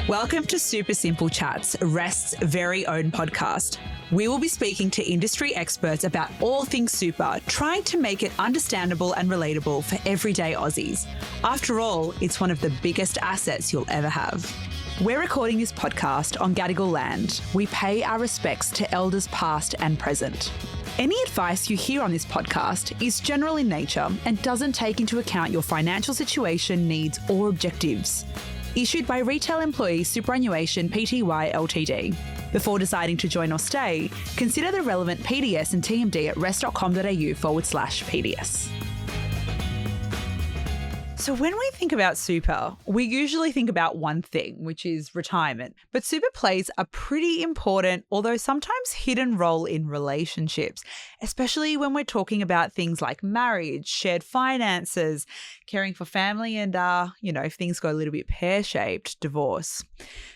Welcome to Super Simple Chats, Rest's very own podcast. We will be speaking to industry experts about all things super, trying to make it understandable and relatable for everyday Aussies. After all, it's one of the biggest assets you'll ever have. We're recording this podcast on Gadigal land. We pay our respects to elders past and present. Any advice you hear on this podcast is general in nature and doesn't take into account your financial situation, needs or objectives. Issued by retail employee Superannuation Pty Ltd. Before deciding to join or stay, consider the relevant PDS and TMD at rest.com.au/PDS. So when we think about super, we usually think about one thing, which is retirement. But super plays a pretty important, although sometimes hidden role in relationships, especially when we're talking about things like marriage, shared finances, caring for family, and, if things go a little bit pear-shaped, divorce.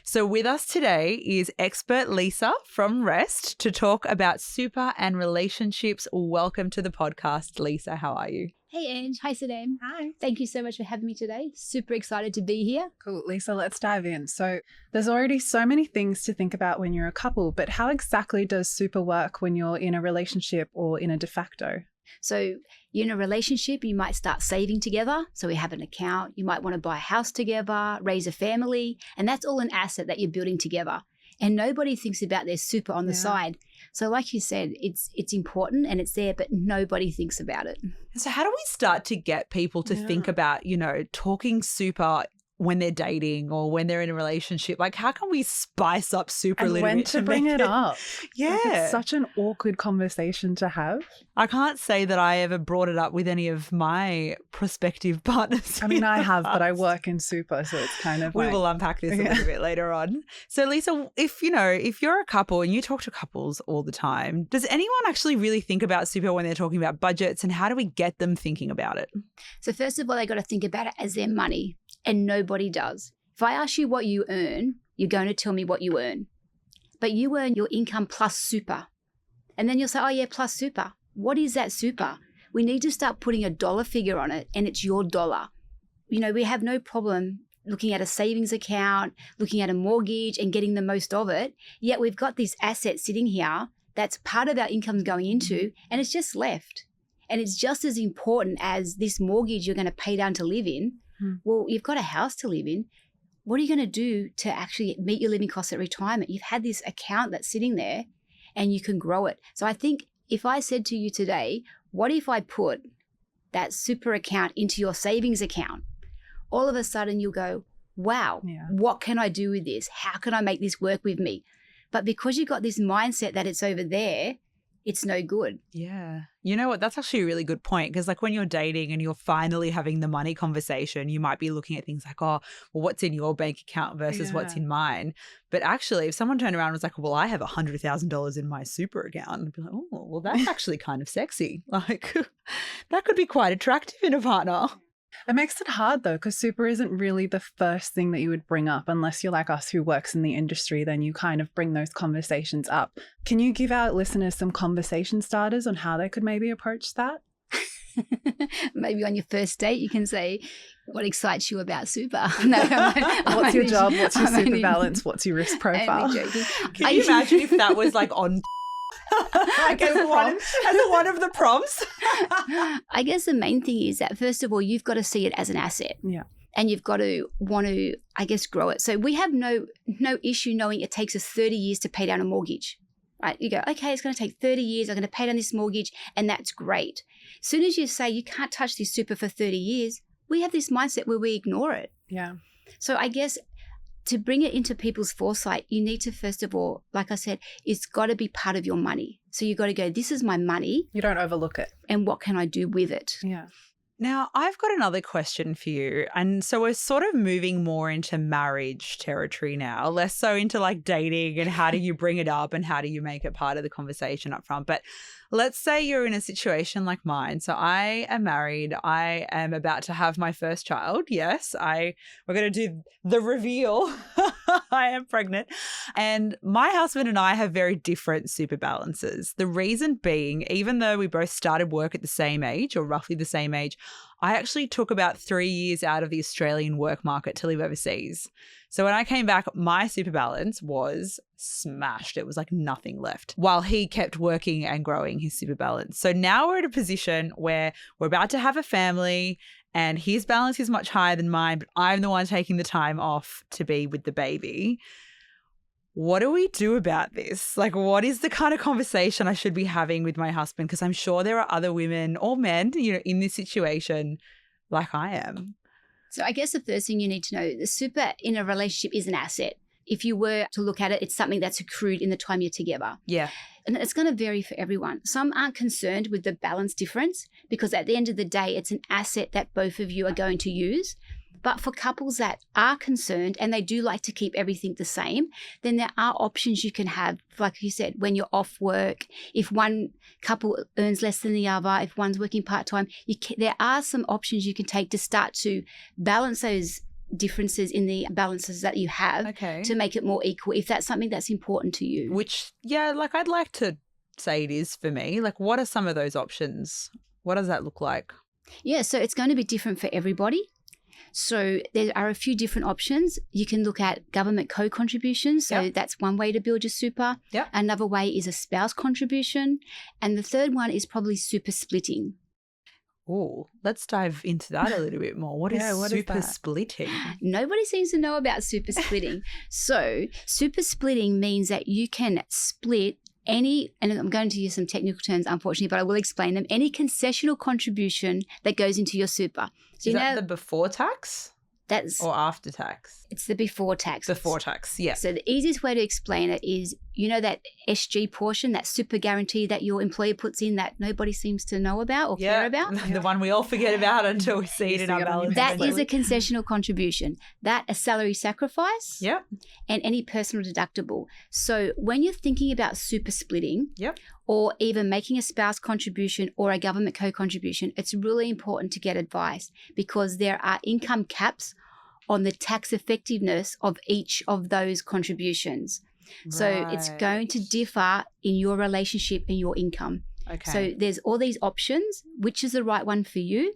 So with us today is expert Lisa from Rest to talk about super and relationships. Welcome to the podcast, Lisa. How are you? Hey, Ange. Hi, Sinem. Hi. Thank you so much for having me today. Super excited to be here. Cool. Lisa, let's dive in. So there's already so many things to think about when you're a couple, but how exactly does super work when you're in a relationship or in a de facto? So you're in a relationship, you might start saving together. So we have an account. You might want to buy a house together, raise a family, and that's all an asset that you're building together. And nobody thinks about their super on the side. So like you said, it's important and it's there, but nobody thinks about it. So how do we start to get people to think about, talking super when they're dating or when they're in a relationship? Like, how can we spice up super a little bit? When to bring it up. Yeah. Like, it's such an awkward conversation to have. I can't say that I ever brought it up with any of my prospective partners. I mean, I have, but I work in super, so it's kind of We will unpack this a little bit later on. So, Lisa, if you're a couple and you talk to couples all the time, does anyone actually really think about super when they're talking about budgets, and how do we get them thinking about it? So first of all, they got to think about it as their money. And nobody does. If I ask you what you earn, you're going to tell me what you earn. But you earn your income plus super. And then you'll say, oh yeah, plus super. What is that super? We need to start putting a dollar figure on it, and it's your dollar. We have no problem looking at a savings account, looking at a mortgage and getting the most of it. Yet we've got this asset sitting here that's part of our income going into, and it's just left. And it's just as important as this mortgage you're going to pay down to live in. Well, you've got a house to live in. What are you going to do to actually meet your living costs at retirement? You've had this account that's sitting there and you can grow it. So I think if I said to you today, what if I put that super account into your savings account? All of a sudden you'll go, wow, what can I do with this? How can I make this work with me? But because you've got this mindset that it's over there, it's no good. Yeah. You know what? That's actually a really good point, because when you're dating and you're finally having the money conversation, you might be looking at things like, oh, well, what's in your bank account versus what's in mine? But actually, if someone turned around and was like, well, I have $100,000 in my super account, I'd be like, oh, well, that's actually kind of sexy. That could be quite attractive in a partner. It makes it hard though, because super isn't really the first thing that you would bring up unless you're like us who works in the industry. Then you kind of bring those conversations up. Can you give our listeners some conversation starters on how they could maybe approach that? Maybe on your first date, you can say, what excites you about super? What's your job? What's your super balance? What's your risk profile? Can you imagine if that was on as one of the prompts? I guess the main thing is that, first of all, you've got to see it as an asset. Yeah. And you've got to want to, grow it. So we have no issue knowing it takes us 30 years to pay down a mortgage, right? You go, okay, it's going to take 30 years. I'm going to pay down this mortgage, and that's great. As soon as you say you can't touch this super for 30 years, we have this mindset where we ignore it. Yeah. So I guess to bring it into people's foresight, you need to, first of all, like I said, it's got to be part of your money. So you've got to go, this is my money. You don't overlook it. And what can I do with it? Yeah. Now, I've got another question for you. And so we're sort of moving more into marriage territory now, less so into dating and how do you bring it up and how do you make it part of the conversation up front. But let's say you're in a situation like mine. So I am married. I am about to have my first child. Yes, we're going to do the reveal. I am pregnant. And my husband and I have very different super balances. The reason being, even though we both started work at the same age or roughly the same age, I actually took about 3 years out of the Australian work market to live overseas. So when I came back, my super balance was smashed. It was like nothing left while he kept working and growing his super balance. So now we're at a position where we're about to have a family and his balance is much higher than mine, but I'm the one taking the time off to be with the baby. What do we do about this? Like, what is the kind of conversation I should be having with my husband? Because I'm sure there are other women or men, in this situation like I am. So I guess the first thing you need to know, the super in a relationship is an asset. If you were to look at it, it's something that's accrued in the time you're together. Yeah. And it's going to vary for everyone. Some aren't concerned with the balance difference because at the end of the day, it's an asset that both of you are going to use. But for couples that are concerned and they do like to keep everything the same, then there are options you can have. Like you said, when you're off work, if one couple earns less than the other, if one's working part-time, there are some options you can take to start to balance those differences in the balances that you have to make it more equal, if that's something that's important to you. Which, I'd like to say it is for me. Like, what are some of those options? What does that look like? Yeah, so it's going to be different for everybody. So there are a few different options. You can look at government co-contributions. So that's one way to build your super. Yep. Another way is a spouse contribution. And the third one is probably super splitting. Oh, let's dive into that a little bit more. What is super splitting? Nobody seems to know about super splitting. So super splitting means that you can split any, and I'm going to use some technical terms, unfortunately, but I will explain them, any concessional contribution that goes into your super. So is that the before tax? Or after tax? It's the before tax. Before tax, yeah. So the easiest way to explain it is, that SG portion, that super guarantee that your employer puts in that nobody seems to know about or care about. The one we all forget about until we see it in our balance. That is a concessional contribution. That a salary sacrifice. Yep. And any personal deductible. So when you're thinking about super splitting, or even making a spouse contribution or a government co-contribution, it's really important to get advice because there are income caps on the tax effectiveness of each of those contributions. Right. So it's going to differ in your relationship and your income. Okay. So there's all these options. Which is the right one for you?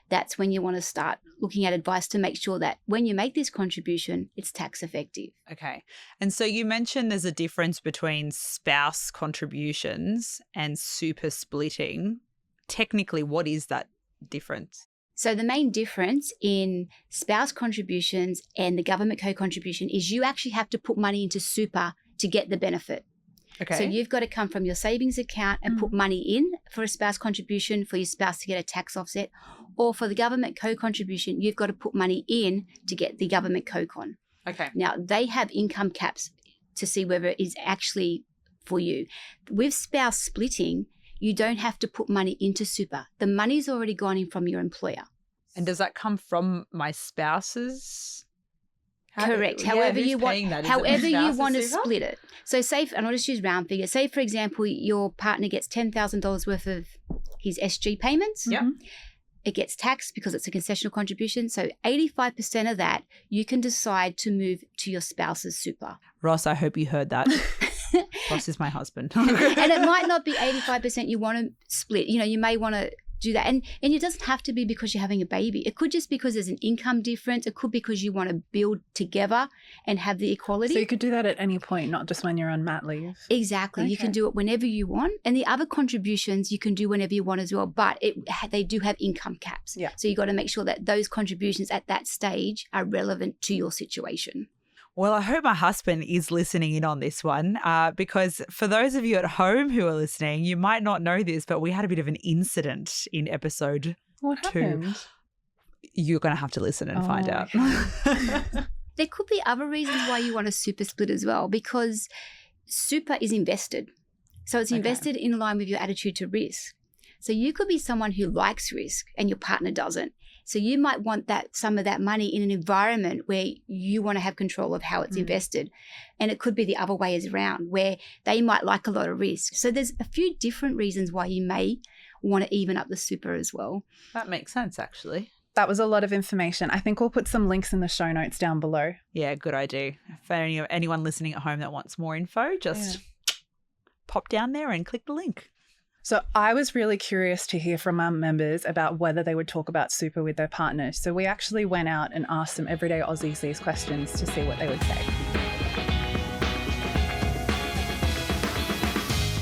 That's when you want to start looking at advice to make sure that when you make this contribution, it's tax effective. Okay. And so you mentioned there's a difference between spouse contributions and super splitting. Technically, what is that difference? So the main difference in spouse contributions and the government co-contribution is you actually have to put money into super to get the benefit. Okay. So you've got to come from your savings account and put money in for a spouse contribution for your spouse to get a tax offset, or for the government co-contribution, you've got to put money in to get the government co-con. Okay. Now, they have income caps to see whether it is actually for you. With spouse splitting, you don't have to put money into super. The money's already gone in from your employer. And does that come from my spouse's? Correct. However you want to split it. So say, and I'll just use round figures. Say, for example, your partner gets $10,000 worth of his SG payments. Yep. It gets taxed because it's a concessional contribution. So 85% of that, you can decide to move to your spouse's super. Ross, I hope you heard that. Ross is my husband. And it might not be 85% you want to split. You may want to do that. And it doesn't have to be because you're having a baby. It could just be because there's an income difference. It could be because you want to build together and have the equality. So you could do that at any point, not just when you're on mat leave. Exactly. Okay. You can do it whenever you want. And the other contributions you can do whenever you want as well. But they do have income caps. Yeah. So you got to make sure that those contributions at that stage are relevant to your situation. Well, I hope my husband is listening in on this one because for those of you at home who are listening, you might not know this, but we had a bit of an incident in episode 2. What happened? You're going to have to listen and find out. There could be other reasons why you want a super split as well, because super is invested. So it's invested in line with your attitude to risk. So you could be someone who likes risk and your partner doesn't. So you might want some of that money in an environment where you want to have control of how it's invested. And it could be the other way around, where they might like a lot of risk. So there's a few different reasons why you may want to even up the super as well. That makes sense, actually. That was a lot of information. I think we'll put some links in the show notes down below. Yeah, good idea. For anyone listening at home that wants more info, just pop down there and click the link. So I was really curious to hear from our members about whether they would talk about super with their partners. So we actually went out and asked some everyday Aussies these questions to see what they would say.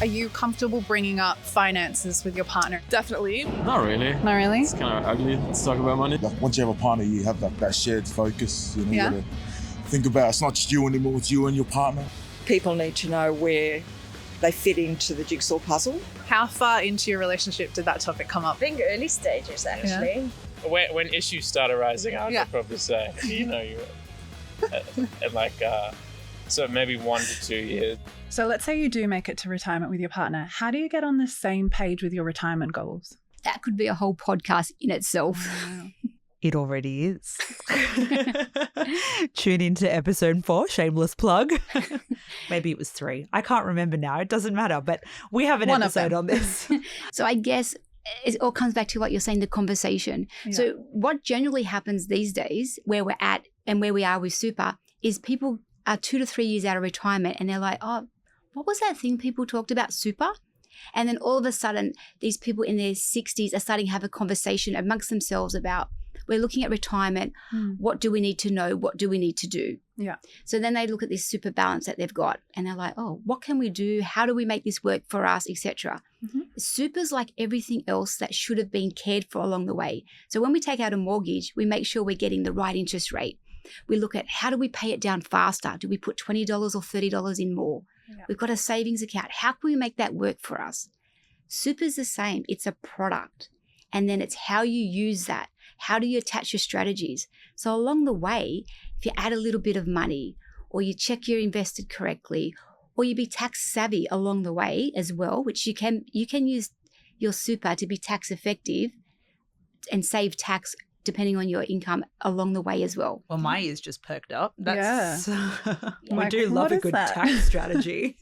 Are you comfortable bringing up finances with your partner? Definitely. Not really. Not really? It's kind of ugly. Let's talk about money. Like once you have a partner, you have that shared focus. You know, Yeah. you gotta think about it's not just you anymore, it's you and your partner. People need to know where they fit into the jigsaw puzzle. How far into your relationship did that topic come up? I think early stages, actually. When issues start arising, I Yeah. would probably say, so maybe 1 to 2 years. So let's say you do make it to retirement with your partner. How do you get on the same page with your retirement goals? That could be a whole podcast in itself. It already is. Tune into episode 4, shameless plug. Maybe it was 3. I can't remember now. It doesn't matter. But we have an episode on this. So I guess it all comes back to what you're saying, the conversation. Yeah. So what generally happens these days, where we're at and where we are with super, is people are 2 to 3 years out of retirement and they're like, oh, what was that thing people talked about, super? And then all of a sudden, these people in their 60s are starting to have a conversation amongst themselves about, we're looking at retirement. What do we need to know? What do we need to do? Yeah. So then they look at this super balance that they've got and they're like, oh, what can we do? How do we make this work for us, etc. Super's like everything else that should have been cared for along the way. So when we take out a mortgage, we make sure we're getting the right interest rate. We look at how do we pay it down faster? Do we put $20 or $30 in more? Yeah. We've got a savings account. How can we make that work for us? Super's the same. It's a product. And then it's how you use that. How do you attach your strategies? So along the way, if you add a little bit of money or you check you're invested correctly or you be tax savvy along the way as well, which you can use your super to be tax effective and save tax depending on your income along the way as well. Well, my ears just perked up. That's, we Like, do love what a is good that? tax strategy.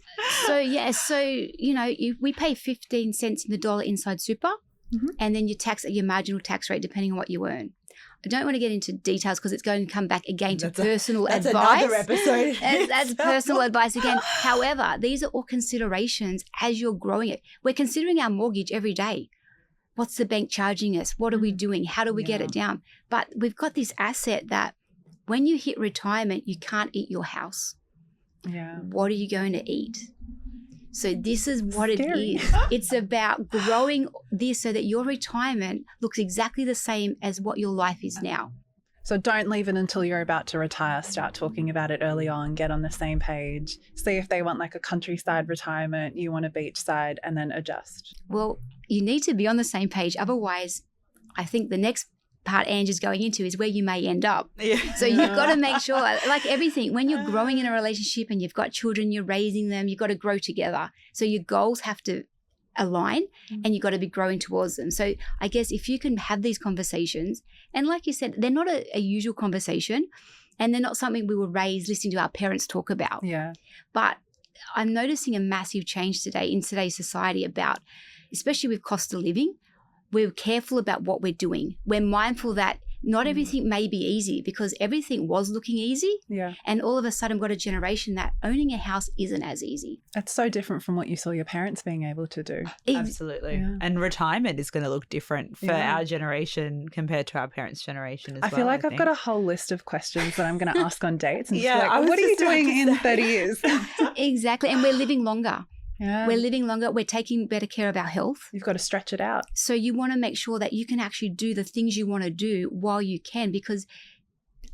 We pay 15 cents in the dollar inside super and then you tax at your marginal tax rate depending on what you earn. I don't want to get into details because it's going to come back again to personal That's advice. another episode. That's personal advice again. However, these are all considerations as you're growing it. We're considering our mortgage every day. What's the bank charging us? What are we doing? How do we get it down? But we've got this asset that when you hit retirement, you can't eat your house. Yeah. What are you going to eat? So this is what Scary. it is. It's about growing this so that your retirement looks exactly the same as what your life is now. So don't leave it until you're about to retire. Start talking about it early on, get on the same page. See if they want like a countryside retirement, you want a beachside, and then adjust. Well, you need to be on the same page. Otherwise, I think the next part Ange is going into is where you may end up. Yeah. So you've got to make sure, like everything, when you're growing in a relationship and you've got children, you're raising them, you've got to grow together. So your goals have to align and you've got to be growing towards them. So I guess if you can have these conversations, and like you said, they're not a usual conversation and they're not something we were raised listening to our parents talk about. Yeah. But I'm noticing a massive change today in today's society about, especially with cost of living, we're careful about what we're doing. We're mindful that not everything may be easy because everything was looking easy. Yeah. And all of a sudden got a generation that owning a house isn't as easy. It's so different from what you saw your parents being able to do. Absolutely. Yeah. And retirement is going to look different for Yeah. our generation compared to our parents' generation as I well. feel like I've think. got a whole list of questions that I'm going to ask on dates. And Yeah, just be I like, was what are you just about doing to in say. 30 years? Exactly. And we're living longer. Yeah. We're living longer. We're taking better care of our health. You've got to stretch it out. So you want to make sure that you can actually do the things you want to do while you can, because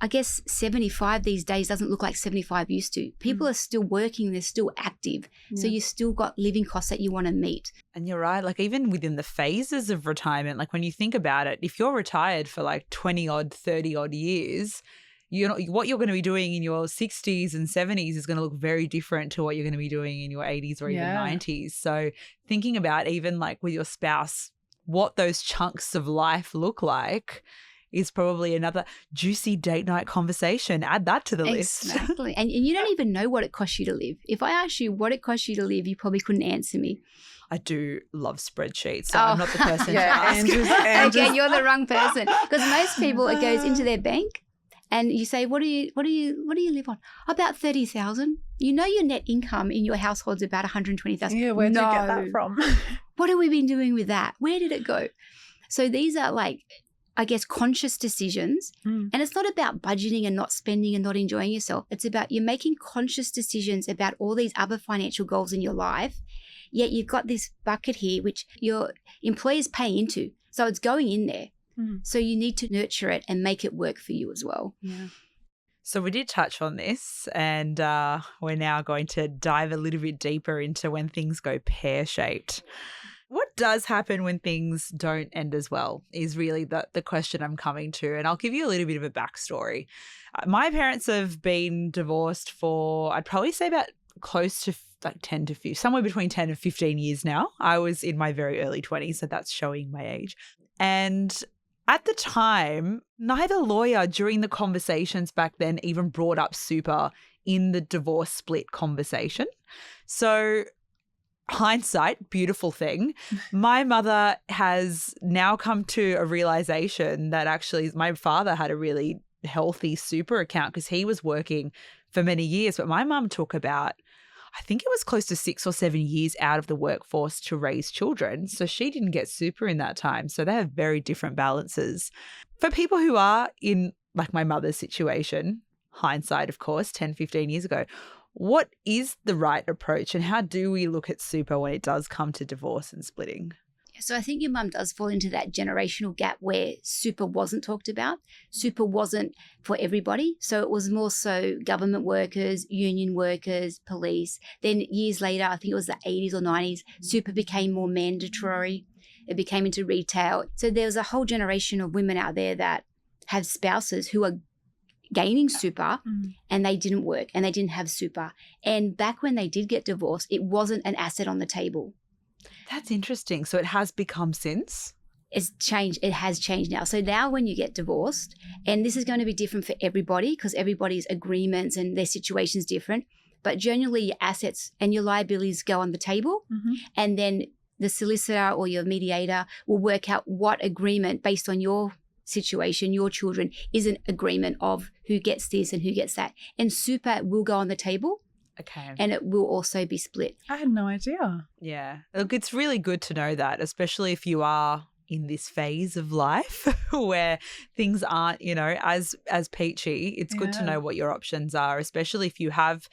I guess 75 these days doesn't look like 75 used to. People are still working. They're still active. So you still got living costs that you want to meet. And you're right. Like even within the phases of retirement, like when you think about it, if you're retired for like 20 odd, 30 odd years, what you're going to be doing in your 60s and 70s is going to look very different to what you're going to be doing in your 80s or even 90s. So thinking about even like with your spouse, what those chunks of life look like is probably another juicy date night conversation. Add that to the list. Exactly. And you don't even know what it costs you to live. If I asked you what it costs you to live, you probably couldn't answer me. I do love spreadsheets, so I'm not the person to Yeah, ask. Okay, you're the wrong person. Because most people, it goes into their bank and you say, what do you live on? About 30,000. You know your net income in your household's about 120,000. Yeah, where'd you get that from? What have we been doing with that? Where did it go? So these are like, I guess, conscious decisions. And it's not about budgeting and not spending and not enjoying yourself. It's about you're making conscious decisions about all these other financial goals in your life, yet you've got this bucket here, which your employer's paying into. So it's going in there. So you need to nurture it and make it work for you as well. Yeah. So we did touch on this, and we're now going to dive a little bit deeper into when things go pear-shaped. What does happen when things don't end as well is really the question I'm coming to. And I'll give you a little bit of a backstory. My parents have been divorced for, I'd probably say about close to like 10 to 15, somewhere between 10 and 15 years now. I was in my very early 20s, so that's showing my age. And at the time, neither lawyer during the conversations back then even brought up super in the divorce split conversation. So hindsight, beautiful thing. My mother has now come to a realization that actually my father had a really healthy super account because he was working for many years. But my mum took about, I think it was close to 6 or 7 years out of the workforce to raise children. So she didn't get super in that time. So they have very different balances. For people who are in like my mother's situation, hindsight, of course, 10, 15 years ago, what is the right approach and how do we look at super when it does come to divorce and splitting? So I think your mum does fall into that generational gap where super wasn't talked about. Super wasn't for everybody. So it was more so government workers, union workers, police. Then years later, I think it was the 80s or 90s, super became more mandatory. It became into retail. So there was a whole generation of women out there that have spouses who are gaining super and they didn't work and they didn't have super. And back when they did get divorced, it wasn't an asset on the table. That's interesting. So it has become since? It's changed. It has changed now. So now when you get divorced, and this is going to be different for everybody because everybody's agreements and their situation's different, but generally your assets and your liabilities go on the table and then the solicitor or your mediator will work out what agreement based on your situation, your children, is an agreement of who gets this and who gets that. And super will go on the table. Okay. And it will also be split. I had no idea. Yeah. Look, it's really good to know that, especially if you are in this phase of life where things aren't, you know, as peachy. It's good to know what your options are, especially if you have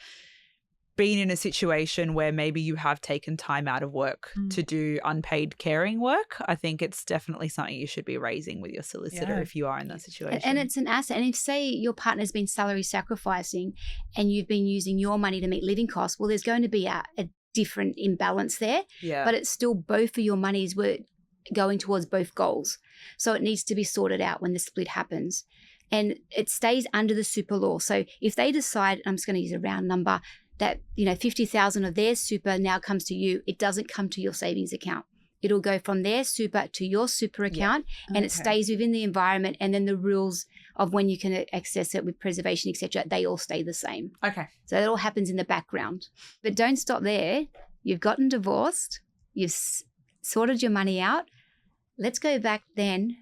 been in a situation where maybe you have taken time out of work to do unpaid caring work. I think it's definitely something you should be raising with your solicitor if you are in that situation. And it's an asset. And if, say, your partner's been salary sacrificing and you've been using your money to meet living costs, well, there's going to be a different imbalance there. Yeah. But it's still both of your monies were going towards both goals. So it needs to be sorted out when the split happens. And it stays under the super law. So if they decide, I'm just going to use a round number, that, you know, 50,000 of their super now comes to you, it doesn't come to your savings account. It'll go from their super to your super account and it stays within the environment, and then the rules of when you can access it with preservation, etc., they all stay the same. Okay. So that all happens in the background. But don't stop there. You've gotten divorced. You've sorted your money out. Let's go back then.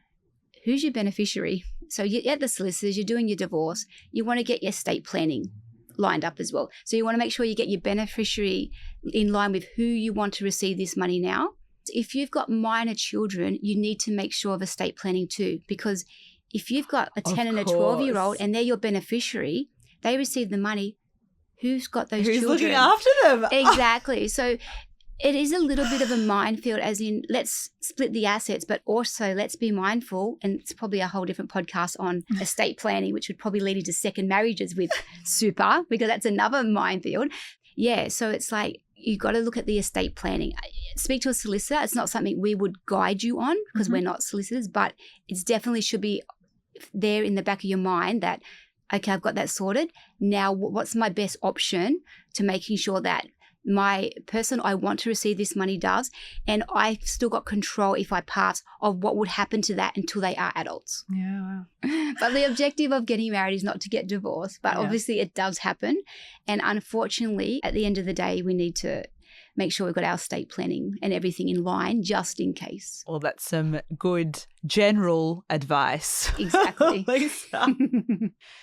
Who's your beneficiary? So you're at the solicitors, you're doing your divorce. You want to get your estate planning lined up as well. So you want to make sure you get your beneficiary in line with who you want to receive this money now. If you've got minor children, you need to make sure of estate planning too, because if you've got a 10 and a 12-year-old and they're your beneficiary, they receive the money. Who's got those children? Who's looking after them? Exactly. So it is a little bit of a minefield, as in let's split the assets, but also let's be mindful, and it's probably a whole different podcast on estate planning, which would probably lead into second marriages with super, because that's another minefield. Yeah, so it's like you've got to look at the estate planning. Speak to a solicitor. It's not something we would guide you on because we're not solicitors, but it definitely should be there in the back of your mind that, okay, I've got that sorted. Now, what's my best option to making sure that my person I want to receive this money does, and I've still got control if I pass of what would happen to that until they are adults. Yeah, wow. But the objective of getting married is not to get divorced, but obviously it does happen. And unfortunately, at the end of the day, we need to make sure we've got our estate planning and everything in line just in case. Well, that's some good general advice. Exactly. Lisa.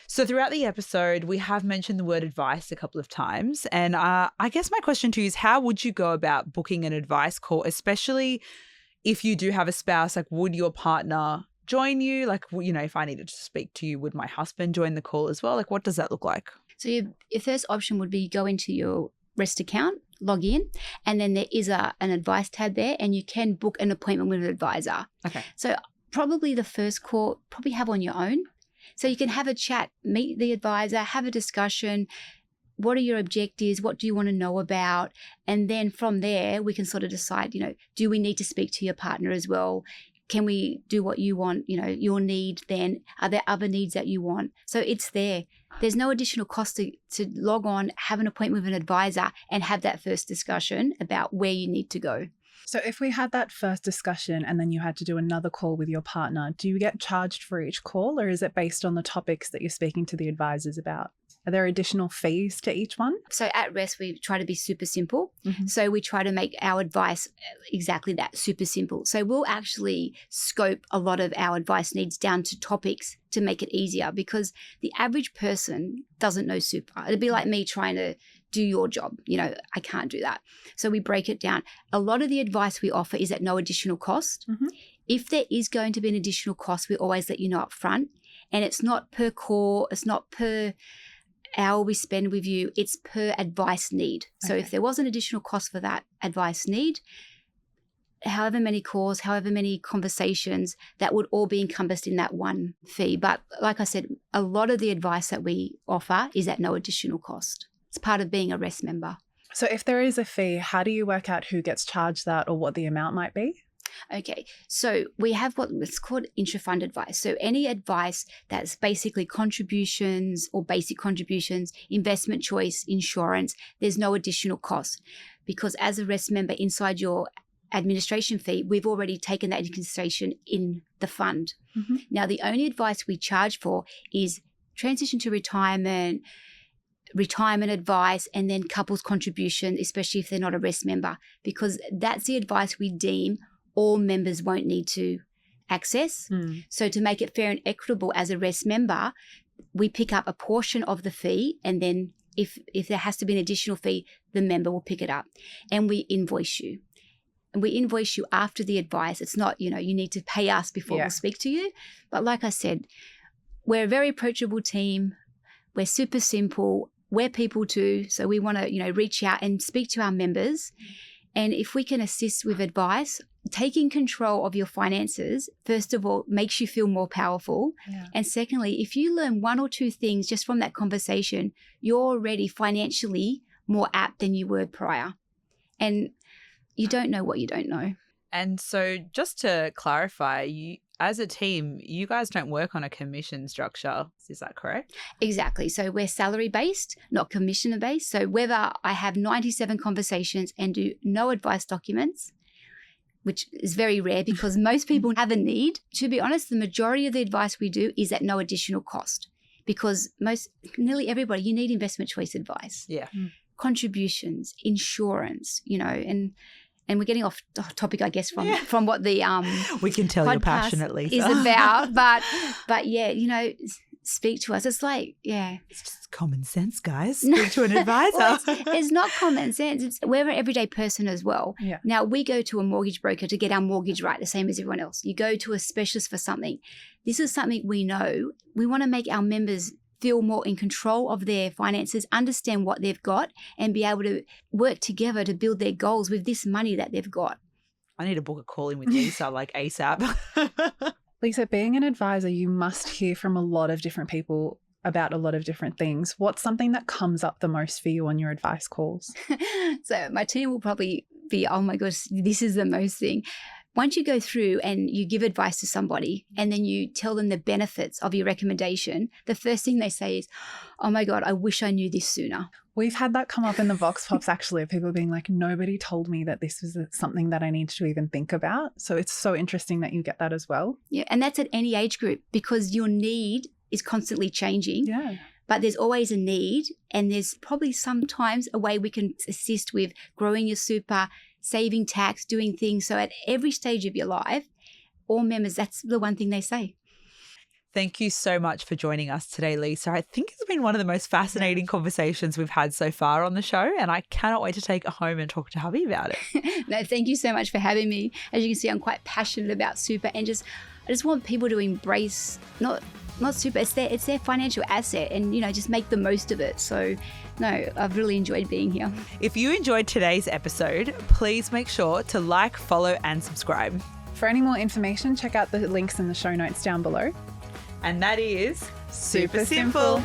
So throughout the episode, we have mentioned the word advice a couple of times. And I guess my question to you is, how would you go about booking an advice call, especially if you do have a spouse? Like, would your partner join you? Like, if I needed to speak to you, would my husband join the call as well? Like, what does that look like? So your first option would be go into your REST account, log in, and then there is an advice tab there, and you can book an appointment with an advisor. Okay. So probably the first call, probably have on your own. So you can have a chat, meet the advisor, have a discussion. What are your objectives? What do you want to know about? And then from there, we can sort of decide, do we need to speak to your partner as well? Can we do what you want, your need then? Are there other needs that you want? So it's there. There's no additional cost to log on, have an appointment with an advisor and have that first discussion about where you need to go. So if we had that first discussion and then you had to do another call with your partner, do you get charged for each call, or is it based on the topics that you're speaking to the advisors about? Are there additional fees to each one? So at REST, we try to be super simple. Mm-hmm. So we try to make our advice exactly that, super simple. So we'll actually scope a lot of our advice needs down to topics to make it easier, because the average person doesn't know super. It'd be like me trying to do your job. I can't do that. So we break it down. A lot of the advice we offer is at no additional cost. Mm-hmm. If there is going to be an additional cost, we always let you know up front. And it's not per call, it's not per hour we spend with you, it's per advice need. So if there was an additional cost for that advice need, however many calls, however many conversations, that would all be encompassed in that one fee. But like I said, a lot of the advice that we offer is at no additional cost. It's part of being a REST member. So if there is a fee, how do you work out who gets charged that or what the amount might be? Okay, so we have what's called intra-fund advice. So any advice that's basically contributions or basic contributions, investment choice, insurance, there's no additional cost, because as a REST member inside your administration fee, we've already taken that into consideration in the fund. Mm-hmm. Now, the only advice we charge for is transition to retirement advice, and then couples contribution, especially if they're not a REST member, because that's the advice we deem all members won't need to access. So to make it fair and equitable as a REST member, we pick up a portion of the fee, and then if there has to be an additional fee, the member will pick it up, and we invoice you. And we invoice you after the advice. It's not, you need to pay us before we'll speak to you. But like I said, we're a very approachable team. We're super simple. We're people too. So we want to, reach out and speak to our members. And if we can assist with advice, taking control of your finances, first of all, makes you feel more powerful. Yeah. And secondly, if you learn one or two things just from that conversation, you're already financially more apt than you were prior. And you don't know what you don't know. And so just to clarify, as a team, you guys don't work on a commission structure. Is that correct? Exactly. So we're salary-based, not commissioner-based. So whether I have 97 conversations and do no advice documents, which is very rare because most people have a need. To be honest, the majority of the advice we do is at no additional cost, because nearly everybody, you need investment choice advice. Yeah. Contributions, insurance, and we're getting off topic, I guess, from what the we can tell you're podcast passionate, Lisa. is about. But yeah, speak to us. It's like, it's just common sense, guys. Speak to an advisor. Well, it's not common sense. We're an everyday person as well. Yeah. Now, we go to a mortgage broker to get our mortgage right, the same as everyone else. You go to a specialist for something. This is something we know. We want to make our members feel more in control of their finances, understand what they've got, and be able to work together to build their goals with this money that they've got. I need to book a call in with Lisa, like ASAP. Lisa, being an advisor, you must hear from a lot of different people about a lot of different things. What's something that comes up the most for you on your advice calls? So my team will probably be, oh my gosh, this is the most thing. Once you go through and you give advice to somebody and then you tell them the benefits of your recommendation, the first thing they say is, oh my God, I wish I knew this sooner. We've had that come up in the Vox Pops, actually, of people being like, nobody told me that this was something that I need to even think about. So it's so interesting that you get that as well. Yeah, and that's at any age group, because your need is constantly changing. Yeah. But there's always a need, and there's probably sometimes a way we can assist with growing your super, saving tax, doing things. So at every stage of your life, all members, that's the one thing they say. Thank you so much for joining us today, Lisa. I think it's been one of the most fascinating conversations we've had so far on the show, and I cannot wait to take it home and talk to hubby about it. No, thank you so much for having me. As you can see, I'm quite passionate about super, and I just want people to embrace not super, it's their financial asset, and just make the most of it. So no, I've really enjoyed being here. If you enjoyed today's episode, please make sure to like, follow and subscribe. For any more information, check out the links in the show notes down below. And that is Super simple.